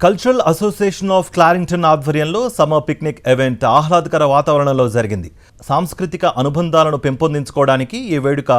Cultural association of క్లారింగ్టన్ ఆధ్వర్యంలో summer picnic event ఆహ్లాదకర వాతావరణంలో జరిగింది. సాంస్కృతిక అనుబంధాలను పెంపొందించుకోవడానికి ఈ వేడుక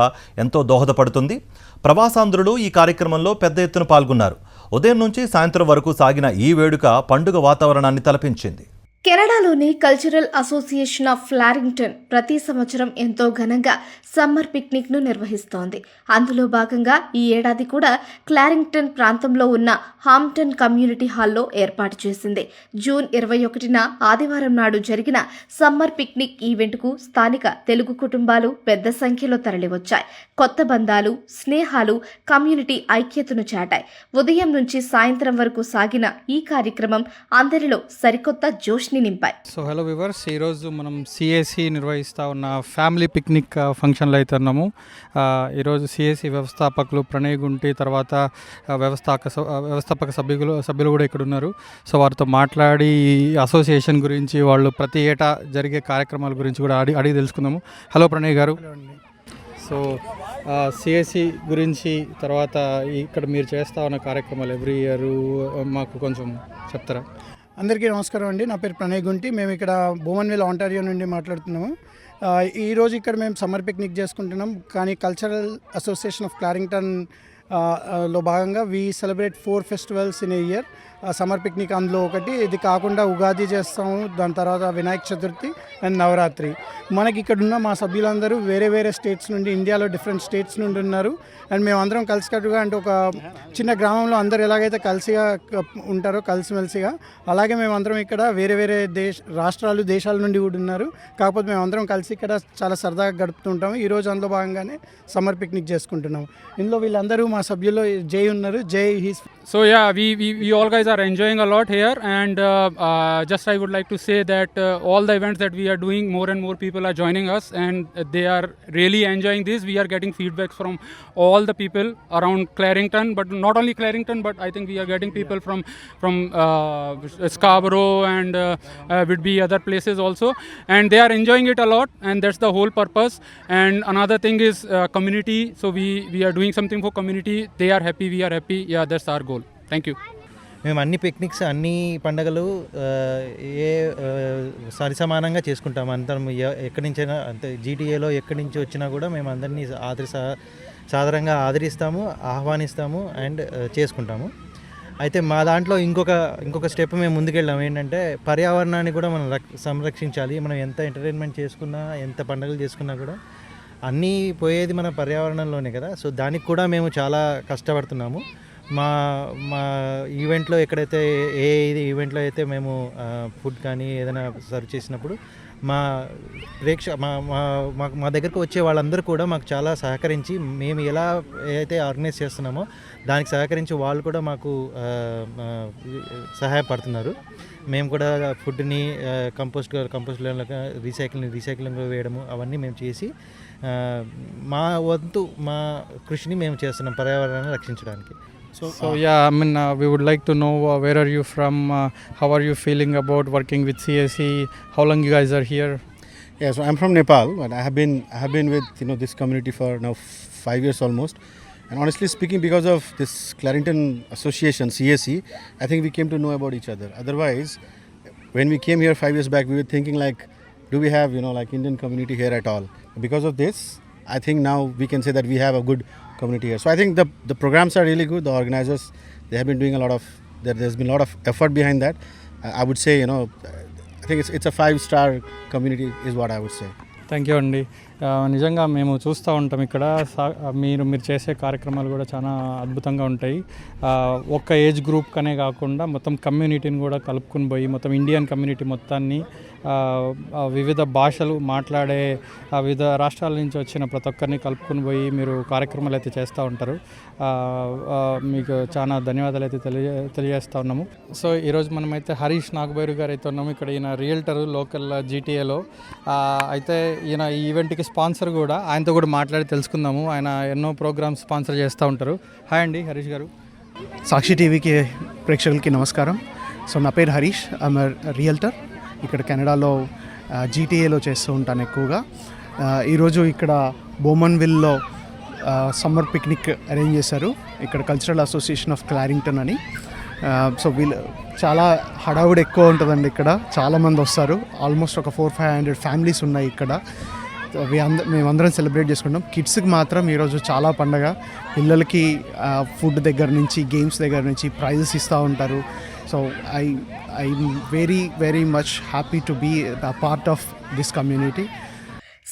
ఎంతో దోహదపడుతుంది. ప్రవాసాంధ్రులు ఈ కార్యక్రమంలో పెద్ద ఎత్తున పాల్గొన్నారు. ఉదయం నుంచి సాయంత్రం వరకు సాగిన ఈ వేడుక పండుగ వాతావరణాన్ని తలపించింది. కెనడాలోని కల్చరల్ అసోసియేషన్ ఆఫ్ క్లారింగ్టన్ ప్రతి సంవత్సరం ఎంతో ఘనంగా సమ్మర్ పిక్నిక్ ను నిర్వహిస్తోంది. అందులో భాగంగా ఈ ఏడాది కూడా క్లారింగ్టన్ ప్రాంతంలో ఉన్న హాంప్టన్ కమ్యూనిటీ హాల్లో ఏర్పాటు చేసింది. జూన్ 21న ఆదివారం నాడు జరిగిన సమ్మర్ పిక్నిక్ ఈవెంట్కు స్థానిక తెలుగు కుటుంబాలు పెద్ద సంఖ్యలో తరలివచ్చాయి. కొత్త బంధాలు, స్నేహాలు, కమ్యూనిటీ ఐక్యతను చాటాయి. ఉదయం నుంచి సాయంత్రం వరకు సాగిన ఈ కార్యక్రమం అందరిలో సరికొత్త జోష్ నింపాయి. సో హలో వ్యూవర్స్, ఈరోజు మనం సిఎసి నిర్వహిస్తూ ఉన్న ఫ్యామిలీ పిక్నిక్ ఫంక్షన్లో అయితే ఉన్నాము. ఈరోజు సిఎసి వ్యవస్థాపకులు ప్రణయ్ గుంటి, తర్వాత వ్యవస్థాపక సభ్యులు కూడా ఇక్కడ ఉన్నారు. సో వారితో మాట్లాడి అసోసియేషన్ గురించి, వాళ్ళు ప్రతి ఏటా జరిగే కార్యక్రమాల గురించి కూడా అడిగి తెలుసుకుందాము. హలో ప్రణయ్ గారు. సో సిఎసి గురించి, తర్వాత ఇక్కడ మీరు చేస్తూ ఉన్న కార్యక్రమాలు ఎవ్రీ ఇయర్ మాకు కొంచెం చెప్తారా? అందరికీ నమస్కారం అండి. నా పేరు ప్రణయ్ గుంటి. మేము ఇక్కడ బోమన్విల్, ఆంటారియో నుండి మాట్లాడుతున్నాము. ఈరోజు ఇక్కడ మేము సమ్మర్ పిక్నిక్ చేసుకుంటున్నాం. కానీ కల్చరల్ అసోసియేషన్ ఆఫ్ క్లారింగ్టన్ లో భాగంగా we celebrate 4 festivals in a year. Summer picnic అందులో ఒకటి. ఇది కాకుండా ఉగాది చేస్తాము, దాని తర్వాత వినాయక చతుర్థి అండ్ నవరాత్రి. మనకి ఇక్కడ ఉన్న మా సభ్యులందరూ వేరే వేరే స్టేట్స్ నుండి, ఇండియాలో డిఫరెంట్ స్టేట్స్ నుండి ఉన్నారు. అండ్ మేము అందరం కలిసికట్టుగా, అంటే ఒక చిన్న గ్రామంలో అందరు ఎలాగైతే కలిసిగా ఉంటారో కలిసిమెలిసిగా, అలాగే మేము అందరం ఇక్కడ వేరే వేరే రాష్ట్రాలు, దేశాల నుండి కూడా ఉన్నారు. కాకపోతే మేము అందరం కలిసి ఇక్కడ చాలా సరదాగా గడుపుతుంటాము. ఈరోజు అందులో భాగంగానే సమ్మర్ పిక్నిక్ చేసుకుంటున్నాము. ఇందులో వీళ్ళందరూ మా సభ్యులు జై ఉన్నారు. జై he's. So yeah, we all guys are enjoying a lot here, and just I would like to say that all the events that we are doing, more and more people are joining us, and they are really enjoying this. We are getting feedbacks from all the people around Clarington, but not only Clarington, but I think we are getting people from Scarborough and Whitby, other places also, and they are enjoying it a lot, and that's the whole purpose. And another thing is community. So we are doing something for community. They are happy, we are happy. Yeah, that's our goal. Thank you. మేము అన్ని picnics, అన్ని పండుగలు సరిసమానంగా చేసుకుంటాము. అందరం ఎక్కడి నుంచైనా, అంటే జీటీఏలో ఎక్కడి నుంచి వచ్చినా కూడా మేము అందరినీ సాధారణంగా ఆదరిస్తాము, ఆహ్వానిస్తాము అండ్ చేసుకుంటాము. అయితే మా దాంట్లో ఇంకొక స్టెప్ మేము ముందుకెళ్ళాము. ఏంటంటే పర్యావరణాన్ని కూడా మనం సంరక్షించాలి. మనం ఎంత ఎంటర్టైన్మెంట్ చేసుకున్నా, ఎంత పండుగలు చేసుకున్నా కూడా అన్నీ పోయేది మన పర్యావరణంలోనే కదా. సో దానికి కూడా మేము చాలా కష్టపడుతున్నాము. మా ఈవెంట్లో ఎక్కడైతే ఈవెంట్లో అయితే మేము ఫుడ్ కానీ ఏదైనా సర్వ్ చేసినప్పుడు మా దగ్గరకు వచ్చే వాళ్ళందరూ కూడా మాకు చాలా సహకరించి, మేము ఎలా అయితే ఆర్గనైజ్ చేస్తున్నామో దానికి సహకరించి వాళ్ళు కూడా మాకు సహాయపడుతున్నారు. మేము కూడా ఫుడ్ని కంపోస్ట్లోకి రీసైక్లింగ్ వేయడము అవన్నీ మేము చేసి మా వంతు మా కృషిని మేము చేస్తున్నాం పర్యావరణాన్ని రక్షించడానికి. So yeah, I mean we would like to know where are you from, how are you feeling about working with CSE, how long you guys are here? Yeah, so I'm from Nepal, but I have been with this community for now 5 years almost. And honestly speaking, because of this Clarington Association CSE, I think we came to know about each other. Otherwise, when we came here 5 years back, we were thinking like, do we have like Indian community here at all? Because of this, I think now we can say that we have a good community here. So I think the programs are really good. The organizers, they have been doing there's been a lot of effort behind that. I would say, I think it's a 5-star community is what I would say. Thank you అండి. నిజంగా మేము చూస్తూ ఉంటాం ఇక్కడ మీరు చేసే కార్యక్రమాలు కూడా చాలా అద్భుతంగా ఉంటాయి. ఒక్క ఏజ్ గ్రూప్ కనే కాకుండా మొత్తం కమ్యూనిటీని కూడా కలుపుకుని పోయి, మొత్తం ఇండియన్ కమ్యూనిటీ మొత్తాన్ని, వివిధ భాషలు మాట్లాడే వివిధ రాష్ట్రాల నుంచి వచ్చిన ప్రతి ఒక్కరిని కలుపుకుని పోయి మీరు కార్యక్రమాలు అయితే చేస్తూ ఉంటారు. మీకు చాలా ధన్యవాదాలు అయితే తెలియజేస్తూ ఉన్నాము. సో ఈరోజు మనమైతే హరీష్ నాగబైరు గారు అయితే ఉన్నాము. ఇక్కడ ఈయన రియల్టరు లోకల్ జీటీఏలో. అయితే ఈయన ఈ ఈవెంట్కి స్పాన్సర్ కూడా. ఆయనతో కూడా మాట్లాడి తెలుసుకుందాము. ఆయన ఎన్నో ప్రోగ్రామ్స్ స్పాన్సర్ చేస్తూ ఉంటారు. హాయ్ అండి హరీష్ గారు. సాక్షి టీవీకి ప్రేక్షకులకి నమస్కారం. సో నా పేరు హరీష్. I'm realtor. ఇక్కడ కెనడాలో జీటీఏలో చేస్తూ ఉంటాను ఎక్కువగా. ఈరోజు ఇక్కడ బోమన్విల్లో సమ్మర్ పిక్నిక్ అరేంజ్ చేశారు. ఇక్కడ కల్చరల్ అసోసియేషన్ ఆఫ్ క్లారింగ్టన్ అని. సో వీళ్ళు చాలా హడావుడి ఎక్కువ ఉంటుందండి ఇక్కడ. చాలామంది వస్తారు, ఆల్మోస్ట్ ఒక 400-500 ఫ్యామిలీస్ ఉన్నాయి ఇక్కడ. మేమందరం సెలబ్రేట్ చేసుకుంటాం. కిడ్స్కి మాత్రం ఈరోజు చాలా పండగ. పిల్లలకి ఫుడ్ దగ్గర నుంచి, గేమ్స్ దగ్గర నుంచి ప్రైజెస్ ఇస్తూ ఉంటారు. So I'm very much happy to be a part of this community.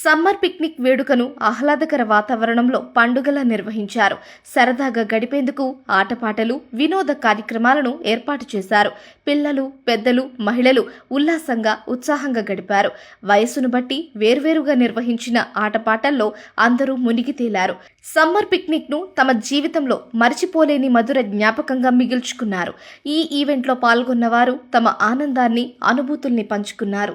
Summer picnic వేడుకను ఆహ్లాదకర వాతావరణంలో పండుగలా నిర్వహించారు. సరదాగా గడిపేందుకు ఆటపాటలు, వినోద కార్యక్రమాలను ఏర్పాటు చేశారు. పిల్లలు, పెద్దలు, మహిళలు ఉల్లాసంగా, ఉత్సాహంగా గడిపారు. వయసును బట్టి వేర్వేరుగా నిర్వహించిన ఆటపాటల్లో అందరూ మునిగి తేలారు. సమ్మర్ పిక్నిక్ను తమ జీవితంలో మరిచిపోలేని మధుర జ్ఞాపకంగా మిగిల్చుకున్నారు. ఈ ఈవెంట్లో పాల్గొన్నవారు తమ ఆనందాన్ని, అనుభూతుల్ని పంచుకున్నారు.